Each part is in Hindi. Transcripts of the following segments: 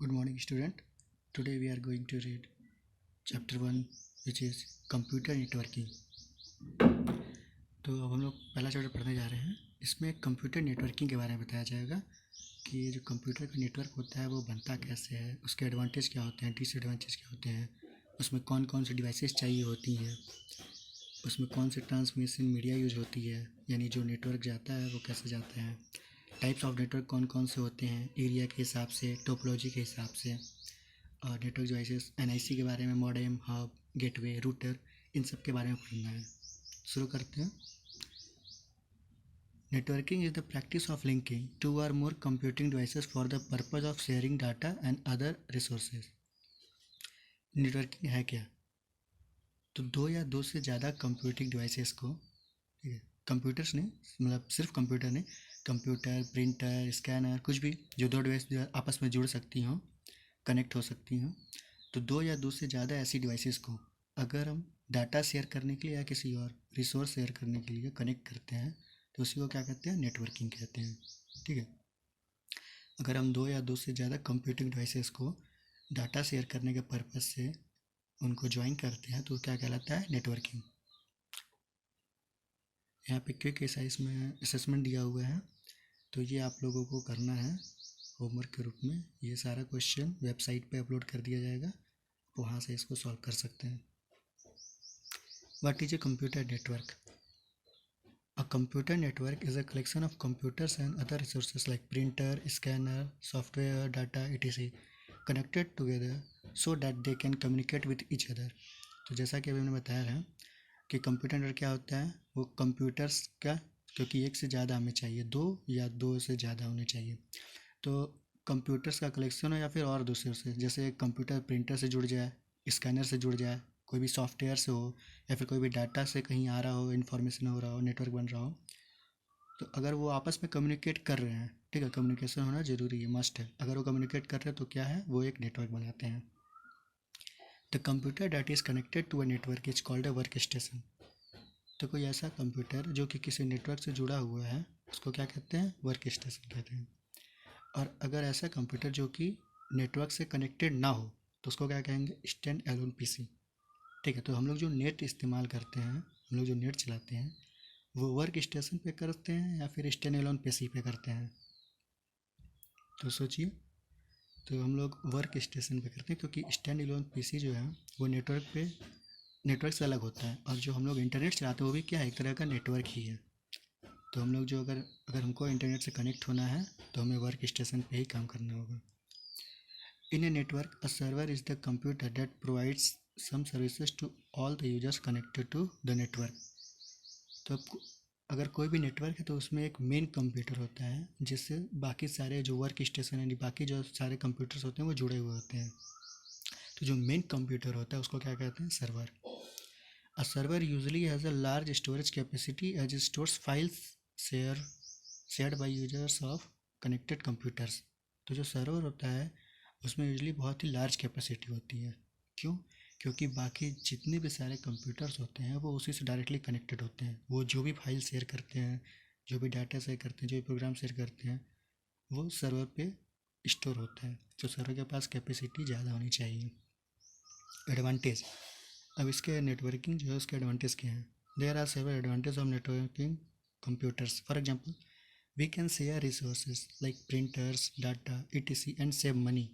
Good morning, student. Today we are going to read chapter 1, which is computer networking. तो अब हम लोग पहला चैप्टर पढ़ने जा रहे हैं. इसमें कंप्यूटर नेटवर्किंग के बारे में बताया जाएगा कि जो कंप्यूटर का नेटवर्क होता है वो बनता कैसे है, उसके एडवांटेज क्या होते हैं, डिसएडवांटेज क्या होते हैं, उसमें कौन कौन सी डिवाइसेस चाहिए होती हैं, उसमें कौन से ट्रांसमिशन मीडिया यूज होती है, यानी जो नेटवर्क जाता है वो कैसे जाता है, टाइप्स ऑफ नेटवर्क कौन कौन से होते हैं एरिया के हिसाब से, टोपोलॉजी के हिसाब से, और नेटवर्क डिवाइसेस एनआईसी के बारे में, मॉडेम, हब, गेटवे, रूटर, इन सब के बारे में पढ़ना है. शुरू करते हैं. Networking is the practice of linking two or more computing devices for the purpose of sharing data and other resources. Networking है क्या? तो दो या दो से ज़्यादा कंप्यूटिंग डिवाइसेस को, ठीक है, कंप्यूटर्स ने, मतलब सिर्फ कंप्यूटर ने, कंप्यूटर, प्रिंटर, स्कैनर, कुछ भी जो दो डिवाइस आपस में जुड़ सकती हों, कनेक्ट हो सकती हों, तो दो या दो से ज़्यादा ऐसी डिवाइसेस को अगर हम डाटा शेयर करने के लिए या किसी और रिसोर्स शेयर करने के लिए कनेक्ट करते हैं तो उसी को क्या कहते हैं? नेटवर्किंग कहते हैं. ठीक है. अगर हम दो या दो से ज़्यादा कंप्यूटिंग डिवाइसेस को डाटा शेयर करने के पर्पज़ से उनको ज्वाइन करते हैं तो क्या कहलाता है? नेटवर्किंग. यहाँ पे क्विक एक्सरसाइज में असेसमेंट दिया हुआ है, तो ये आप लोगों को करना है होमवर्क के रूप में. ये सारा क्वेश्चन वेबसाइट पे अपलोड कर दिया जाएगा, वहाँ से इसको सॉल्व कर सकते हैं. What is a computer network? A computer network is a collection of computers and other resources like printer, scanner, software, data, etc. connected together so that they can communicate with each other. तो जैसा कि अभी मैंने बताया है कि कंप्यूटर नेटवर्क क्या होता है, वो कंप्यूटर्स का, क्योंकि एक से ज़्यादा हमें चाहिए, दो या दो से ज़्यादा होने चाहिए, तो कंप्यूटर्स का कलेक्शन हो या फिर और दूसरे से, जैसे कंप्यूटर प्रिंटर से जुड़ जाए, स्कैनर से जुड़ जाए, कोई भी सॉफ्टवेयर से हो, या फिर कोई भी डाटा से कहीं आ रहा हो, इन्फॉर्मेशन हो रहा हो, नेटवर्क बन रहा हो, तो अगर वो आपस में कम्युनिकेट कर रहे हैं, ठीक है, कम्युनिकेशन होना ज़रूरी है, मस्ट है. अगर वो कम्युनिकेट कर रहे हैं तो क्या है? वो एक नेटवर्क बनाते हैं. The computer that is connected to a network is called a workstation. तो कोई ऐसा कंप्यूटर जो कि किसी नेटवर्क से जुड़ा हुआ है उसको क्या कहते हैं? वर्क स्टेशन कहते हैं. और अगर ऐसा कंप्यूटर जो कि नेटवर्क से कनेक्टेड ना हो तो उसको क्या कहेंगे? Stand alone PC. ठीक है. तो हम लोग जो नेट इस्तेमाल करते हैं, हम लोग जो नेट चलाते हैं, वो वर्क स्टेशन पे करते हैं या फिर स्टैंड एलोन पीसी पे करते हैं? तो सोचिए. तो हम लोग वर्क स्टेशन पे करते हैं क्योंकि स्टैंड एलोन पीसी जो है वो नेटवर्क से अलग होता है, और जो हम लोग इंटरनेट चलाते हैं वो भी क्या है? एक तरह का नेटवर्क ही है. तो हम लोग जो अगर अगर हमको इंटरनेट से कनेक्ट होना है तो हमें वर्क स्टेशन पे ही काम करना होगा. In a network, a server is the computer that provides some services to all the users connected to the network. तो अगर कोई भी नेटवर्क है तो उसमें एक मेन कंप्यूटर होता है जिससे बाकी सारे जो वर्क स्टेशन यानी बाकी जो सारे कंप्यूटर्स होते हैं वो जुड़े हुए होते हैं. तो जो मेन कंप्यूटर होता है उसको क्या कहते हैं? Server. A server usually has a large storage capacity as it stores files shared by users of connected computers. तो जो सर्वर होता है उसमें यूजली बहुत ही लार्ज कैपेसिटी होती है. क्यों? क्योंकि बाकी जितने भी सारे कंप्यूटर्स होते हैं वो उसी से डायरेक्टली कनेक्टेड होते हैं. वो जो भी फाइल शेयर करते हैं, जो भी डाटा शेयर करते हैं, जो भी प्रोग्राम शेयर करते हैं, वो सर्वर पे स्टोर होता है. तो सर्वर के पास कैपेसिटी ज़्यादा होनी चाहिए. एडवांटेज. अब इसके नेटवर्किंग जो है उसके एडवांटेज क्या हैं? There are several advantage of networking computers. For example, we can share resources like printers, data, etc and save money.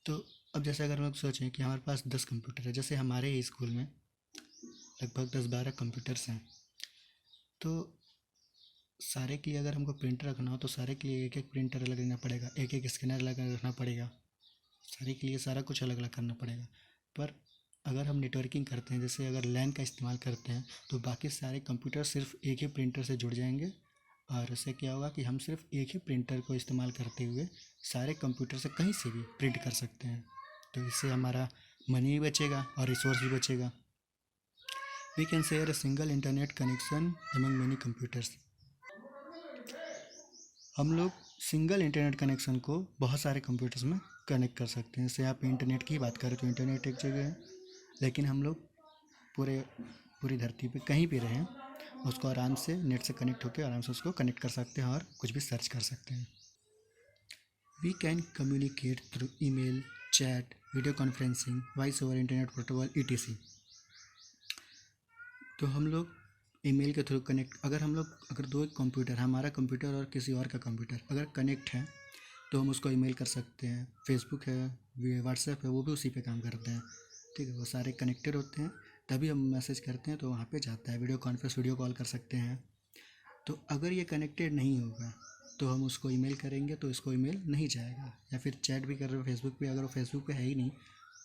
तो अब जैसे अगर हम लोग सोचें कि हमारे पास 10 कंप्यूटर है, जैसे हमारे ही स्कूल में लगभग 10-12 कंप्यूटर्स हैं, तो सारे के लिए अगर हमको प्रिंटर रखना हो तो सारे के लिए एक एक प्रिंटर अलग लेना पड़ेगा, एक एक स्कैनर अलग रखना पड़ेगा, सारे के लिए सारा कुछ अलग अलग करना पड़ेगा. पर अगर हम नेटवर्किंग करते हैं, जैसे अगर लैन का इस्तेमाल करते हैं, तो बाकी सारे कंप्यूटर सिर्फ एक ही प्रिंटर से जुड़ जाएंगे, और उससे क्या होगा कि हम सिर्फ एक ही प्रिंटर को इस्तेमाल करते हुए सारे कंप्यूटर से कहीं से भी प्रिंट कर सकते हैं. तो इससे हमारा मनी भी बचेगा और रिसोर्स भी बचेगा. We can share a single internet connection among many computers. हम लोग सिंगल इंटरनेट कनेक्शन को बहुत सारे कंप्यूटर्स में कनेक्ट कर सकते हैं. जैसे आप इंटरनेट की बात करें तो इंटरनेट एक जगह है, लेकिन हम लोग पूरी धरती पे कहीं भी रहें उसको आराम से नेट से कनेक्ट होकर आराम से उसको कनेक्ट कर सकते हैं और कुछ भी सर्च कर सकते हैं. We can communicate through email, chat, video conferencing, voice over internet protocol etc। तो हम लोग ईमेल के थ्रू कनेक्ट, अगर दो कंप्यूटर, हमारा कंप्यूटर और किसी और का कंप्यूटर अगर कनेक्ट है तो हम उसको ईमेल कर सकते हैं। फेसबुक है, व्हाट्सएप है, वो भी उसी पे काम करते हैं। ठीक है, वो सारे कनेक्टेड होते हैं, तभी हम मैसेज करते हैं तो वहाँ पे जाता है। वीडियो कॉन्फ्रेंस, वीडियो कॉल कर सकते हैं। तो अगर ये कनेक्टेड नहीं होगा तो हम उसको ईमेल करेंगे तो इसको ईमेल नहीं जाएगा। या फिर चैट भी कर रहे हो फेसबुक पे, अगर वो फेसबुक पे है ही नहीं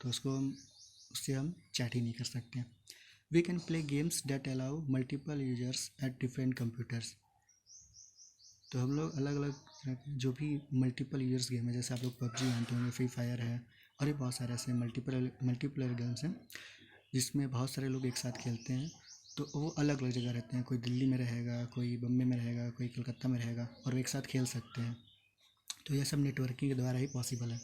तो उससे हम चैट ही नहीं कर सकते। We can play games that allow multiple users at different computers. तो हम लोग अलग अलग जो भी मल्टीपल यूजर्स गेम है, जैसे आप लोग पबजी जानते होंगे, फ्री फायर है, और भी बहुत सारे ऐसे मल्टीप्लेयर गेम्स हैं जिसमें बहुत सारे लोग एक साथ खेलते हैं। तो वो अलग अलग जगह रहते हैं, कोई दिल्ली में रहेगा, कोई बम्बे में रहेगा, कोई कलकत्ता में रहेगा, और वो एक साथ खेल सकते हैं। तो यह सब नेटवर्किंग के द्वारा ही पॉसिबल है।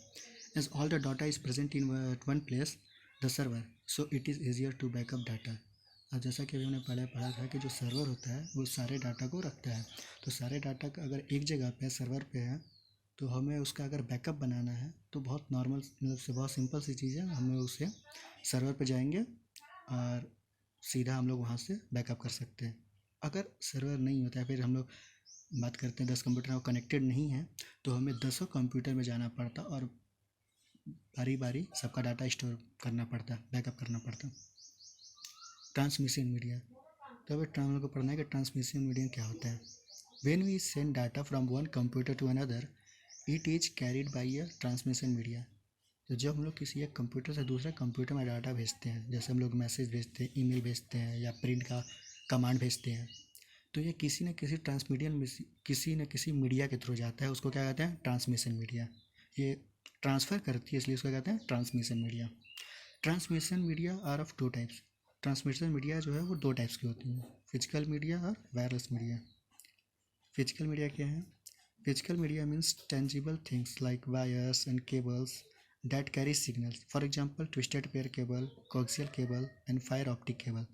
As all the data is present in one place the server, so it is easier to backup data. और जैसा कि अभी हमने पहले पढ़ा था कि जो सर्वर होता है वो सारे डाटा को रखता है। तो सारे डाटा का अगर एक जगह पे सर्वर पे है तो हमें उसका अगर बैकअप बनाना है तो बहुत नॉर्मल, मतलब से बहुत सिंपल सी चीज़ है। हमें उसे सर्वर पे जाएंगे और सीधा हम लोग वहाँ से बैकअप कर सकते हैं। अगर सर्वर नहीं होता है, फिर हम लोग बात करते हैं 10 कंप्यूटर वो कनेक्टेड नहीं है, तो हमें 10 कंप्यूटर में जाना पड़ता और बारी बारी सबका डाटा स्टोर करना पड़ता, बैकअप करना पड़ता। ट्रांसमिशन मीडिया, तो अभी हम लोग को पढ़ना है कि ट्रांसमिशन मीडिया क्या होता है। When we send data from one computer to another, it is carried by a transmission media. तो जब हम लोग किसी एक कंप्यूटर से दूसरे कंप्यूटर में डाटा भेजते हैं, जैसे हम लोग मैसेज भेजते हैं, ईमेल भेजते हैं, या प्रिंट का कमांड भेजते हैं, तो ये किसी न किसी किसी न किसी मीडिया के थ्रू जाता है। उसको क्या कहते हैं? Transmission media. ये ट्रांसफ़र करती है, इसलिए उसको कहते हैं transmission media. Transmission media are of two types. Transmission media जो है वो दो टाइप्स की होती हैं, फिजिकल मीडिया और वायरलेस मीडिया। फिजिकल मीडिया क्या है? Physical media means tangible things like wires and cables that carry signals, for example twisted pair cable, coaxial cable and fiber optic cable।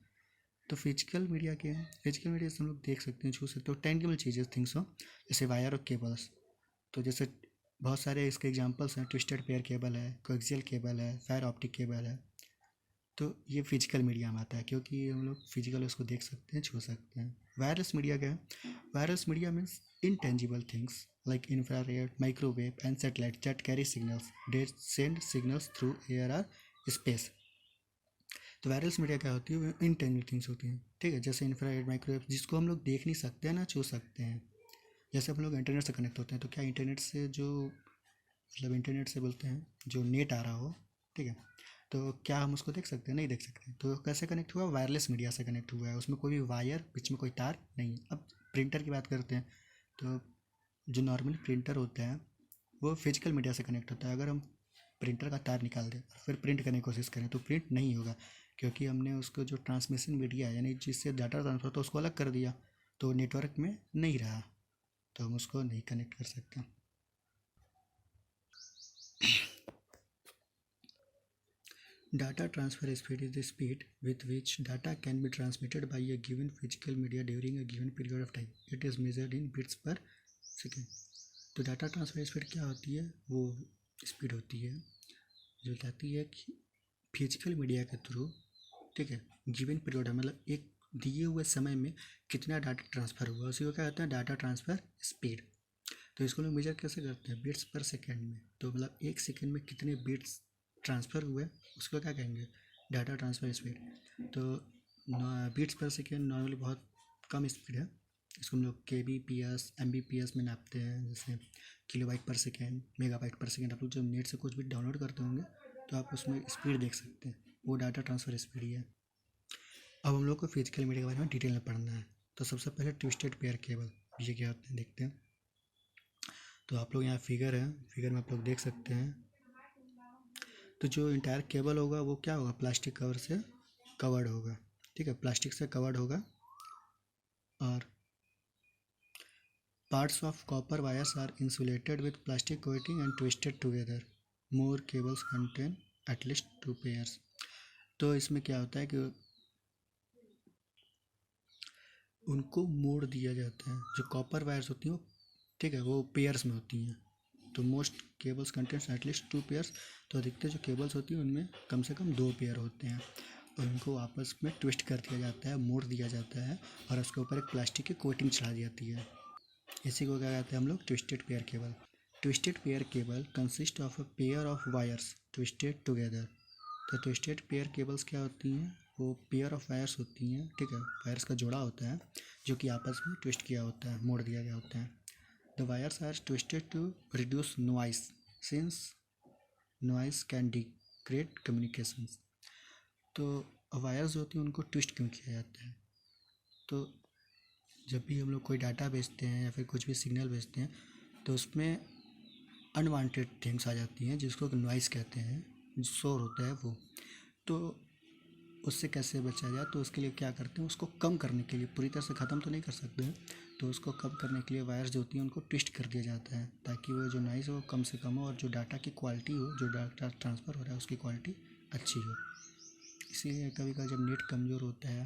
तो फिजिकल मीडिया क्या है? फिजिकल मीडिया से हम लोग देख सकते हैं, छू सकते हो, टेंजिबल चीज़ें, थिंग्स हो, जैसे वायर और केबल्स। तो जैसे बहुत सारे इसके एग्जांपल्स हैं, ट्विस्टेड पेयर केबल है, कोएक्सियल केबल है, फायर ऑप्टिक केबल है। तो ये फिजिकल मीडिया में आता है क्योंकि हम लोग फिजिकल उसको देख सकते हैं, छू सकते हैं। वायरलेस मीडिया क्या है? Wireless media means intangible things like infrared, microwave and satellite that carry signals, they send signals through air और स्पेस। तो वायरलेस मीडिया क्या होती है? वो इनटेंजिबल थिंग्स होती हैं। ठीक है, जैसे इंफ्रारेड, माइक्रोवेव, जिसको हम लोग देख नहीं सकते हैं ना छू सकते हैं। जैसे हम लोग इंटरनेट से कनेक्ट होते हैं, तो क्या इंटरनेट से जो, मतलब इंटरनेट से बोलते हैं जो नेट आ रहा हो, ठीक है, तो क्या हम उसको देख सकते हैं? नहीं देख सकते। तो कैसे कनेक्ट हुआ? वायरलेस मीडिया से कनेक्ट हुआ है। उसमें कोई भी वायर, बीच में कोई तार नहीं है। अब प्रिंटर की बात करते हैं, तो जो नॉर्मली प्रिंटर होता है वो फिजिकल मीडिया से कनेक्ट होता है। अगर हम प्रिंटर का तार निकाल दें और फिर प्रिंट करने की कोशिश करें तो प्रिंट नहीं होगा, क्योंकि हमने उसको जो ट्रांसमिशन मीडिया यानी जिससे डाटा ट्रांसफर तो उसको अलग कर दिया, तो नेटवर्क में नहीं रहा, तो हम उसको नहीं कनेक्ट कर सकते। Data transfer speed is the speed with which data can be transmitted by a given physical media during a given period of time. It is measured in bits per second। तो डाटा ट्रांसफ़र स्पीड क्या होती है? वो स्पीड होती है जो कहती है कि फिजिकल मीडिया के थ्रू, ठीक है, गिवन पीरियड है, मतलब एक दिए हुए समय में कितना डाटा ट्रांसफ़र हुआ, उसी को क्या कहते हैं? Data transfer speed. तो इसको लोग मेजर कैसे करते हैं? बिट्स पर सेकेंड में। तो मतलब एक सेकेंड में कितने बिट्स ट्रांसफ़र हुए उसको क्या कहेंगे? Data transfer speed. तो बिट्स पर सेकेंड नॉर्मली बहुत कम स्पीड है, इसको हम लोग kbps mbps में नापते हैं, जैसे किलोबाइट पर सेकेंड, मेगाबाइट पर सेकेंड। आप लोग जब नेट से कुछ भी डाउनलोड करते होंगे तो आप उसमें स्पीड देख सकते हैं, वो डाटा ट्रांसफ़र स्पीड ही है। अब हम लोग को फिजिकल मीडिया के बारे में डिटेल में पढ़ना है। तो सबसे पहले ट्विस्टेड पेयर केबल, ये क्या होते हैं देखते हैं। तो आप लोग यहाँ फिगर है, फिगर में आप लोग देख सकते हैं। तो जो इंटायर केबल होगा वो क्या होगा? प्लास्टिक कवर से कवर्ड होगा, ठीक है, प्लास्टिक से कवर्ड होगा। और parts of copper wires are insulated with plastic coating and twisted together. More cables contain at least 2 pairs. तो इसमें क्या होता है कि उनको मोड़ दिया जाता है। जो कॉपर वायर्स होती हैं वो, ठीक है, वो पेयर्स में होती हैं। तो most cables contents at least 2 pairs, तो अधिकतर जो केबल्स होती हैं उनमें कम से कम 2 पेयर होते हैं और उनको आपस में ट्विस्ट कर दिया जाता है, मोड़ दिया जाता है और उसके ऊपर एक प्लास्टिक की कोटिंग चढ़ा दी जाती है। इसी को क्या कहते हैं हम लोग, twisted pair cable. Twisted pair cable consist of a pair of wires twisted together. तो ट्विस्टेड पेयर केबल्स क्या होती हैं, वो पेयर ऑफ वायर्स होती हैं, ठीक है, वायर्स का जोड़ा होता है जो कि आपस में ट्विस्ट किया होता है, मोड़ दिया गया होता है। The wires are twisted to reduce noise since noise can degrade communications. तो वायर्स जो होती हैं उनको ट्विस्ट क्यों किया जाता है, तो जब भी हम लोग कोई डाटा भेजते हैं या फिर कुछ भी सिग्नल भेजते हैं तो उसमें अनवांटेड थिंग्स आ जाती हैं जिसको नॉइस कहते हैं, शोर होता है वो। तो उससे कैसे बचा जाए, तो उसके लिए क्या करते हैं, उसको कम करने के लिए, पूरी तरह से ख़त्म तो नहीं कर सकते हैं, तो उसको कम करने के लिए वायर्स जो होती हैं उनको ट्विस्ट कर दिया जाता है ताकि वो जो नॉइस हो वो कम से कम हो और जो डाटा की क्वालिटी हो, जो डाटा ट्रांसफ़र हो रहा है उसकी क्वालिटी अच्छी हो। इसीलिए कभी कभी जब नेट कमज़ोर होता है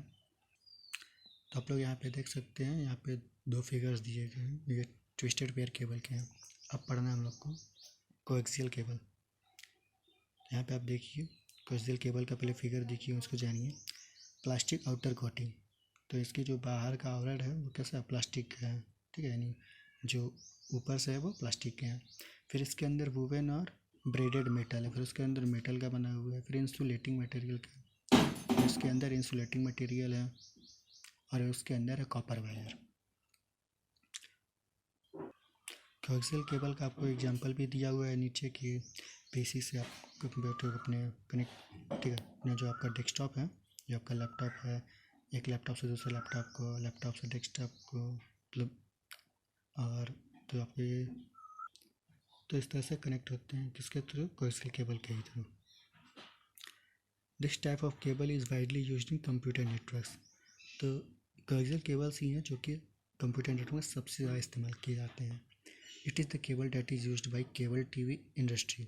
तो आप लोग यहाँ पे देख सकते हैं, यहाँ पे 2 फिगर्स दिए गए हैं, ये ट्विस्टेड पेयर केबल के हैं। अब पढ़ना है हम लोग को कोएक्सियल केबल। यहाँ पे आप देखिए कोएक्सियल केबल का पहले फिगर देखिए, उसको जानिए। प्लास्टिक आउटर कोटिंग, तो इसकी जो बाहर का आवरण है वो कैसा है, प्लास्टिक का है, ठीक है, यानी जो ऊपर से है वो प्लास्टिक के हैं। फिर इसके अंदर वुवेन और ब्रेडेड मेटल है, फिर उसके अंदर मेटल का बना हुआ है, फिर इंसुलेटिंग मटेरियल का, फिर इसके अंदर इंसुलेटिंग मटेरियल है और उसके अंदर है कॉपर वायर। कोएक्सियल केबल का आपको एग्जांपल भी दिया हुआ है नीचे की, पीसी से आप कंप्यूटर को अपने कनेक्ट, ठीक है, अपना जो आपका डेस्कटॉप है, जो आपका लैपटॉप है, एक लैपटॉप से दूसरे लैपटॉप को, लैपटॉप से डेस्कटॉप को, मतलब और तो आपके तो इस तरह से कनेक्ट होते हैं, किसके थ्रू, कोएक्सियल केबल के ही through. This type of cable is widely used in computer networks. तो कोएक्सियल केबल्स ही हैं जो कि कंप्यूटर नेटवर्क में सबसे ज़्यादा इस्तेमाल किए जाते हैं। It is the cable that is used by cable TV industry.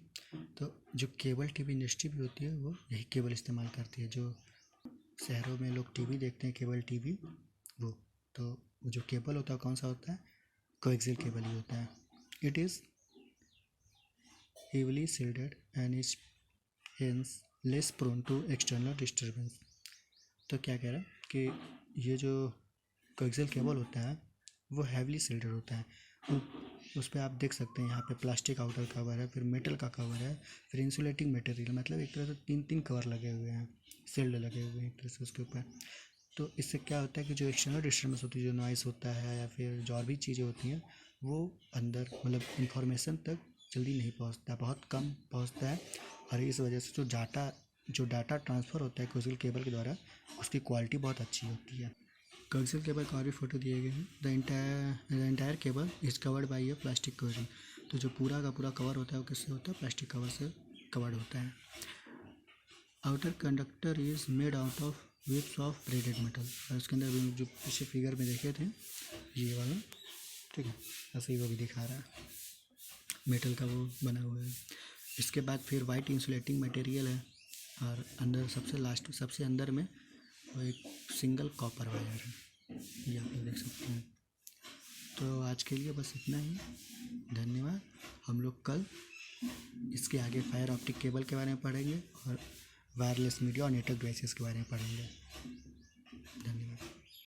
तो जो केबल टीवी इंडस्ट्री भी होती है वो यही केबल इस्तेमाल करती है। जो शहरों में लोग टीवी देखते हैं, केबल टीवी, वो तो जो केबल होता है कौन सा होता है, कोएक्सियल केबल ही होता है। It is heavily shielded and is hence less prone to external disturbance। तो क्या कह रहा है कि ये जो कोएक्सियल केबल होता है वो हैवली शिल्डेड होता है। उस पर आप देख सकते हैं यहाँ पे प्लास्टिक आउटर कवर है, फिर मेटल का कवर है, फिर इंसुलेटिंग मटेरियल, मतलब एक तरह से 3 कवर लगे हुए हैं, शील्ड लगे हुए हैं एक तरह से उसके ऊपर। तो इससे क्या होता है कि जो एक्सटर्नल डिस्टर्बेंस होती है, जो नॉइस होता है या फिर जो और भी चीज़ें होती हैं वो अंदर, मतलब इंफॉर्मेशन तक जल्दी नहीं पहुंचता, बहुत कम पहुंचता है। और इस वजह से जो डाटा ट्रांसफ़र होता है कोएक्सियल केबल के द्वारा उसकी क्वालिटी बहुत अच्छी होती है। कोएक्सियल केबल का और भी फोटो दिए गए हैं। The entire cable is covered by a plastic covering. तो जो पूरा का पूरा कवर होता है वो किससे होता है, प्लास्टिक कवर से कवर्ड होता है। Outer conductor is made out of whips of braided metal. और उसके अंदर भी जो पिछले फिगर में देखे थे ये वाला, ठीक है, ऐसे ही वो भी दिखा रहा है, मेटल का वो बना हुआ है। इसके बाद फिर वाइट इंसुलेटिंग मटेरियल है और अंदर सबसे लास्ट, सबसे अंदर में वो एक सिंगल कॉपर वायर है, ये आप लोग देख सकते हैं। तो आज के लिए बस इतना ही, धन्यवाद। हम लोग कल इसके आगे फाइबर ऑप्टिक केबल के बारे में पढ़ेंगे और वायरलेस मीडिया और नेटवर्क डिवाइसेस के बारे में पढ़ेंगे।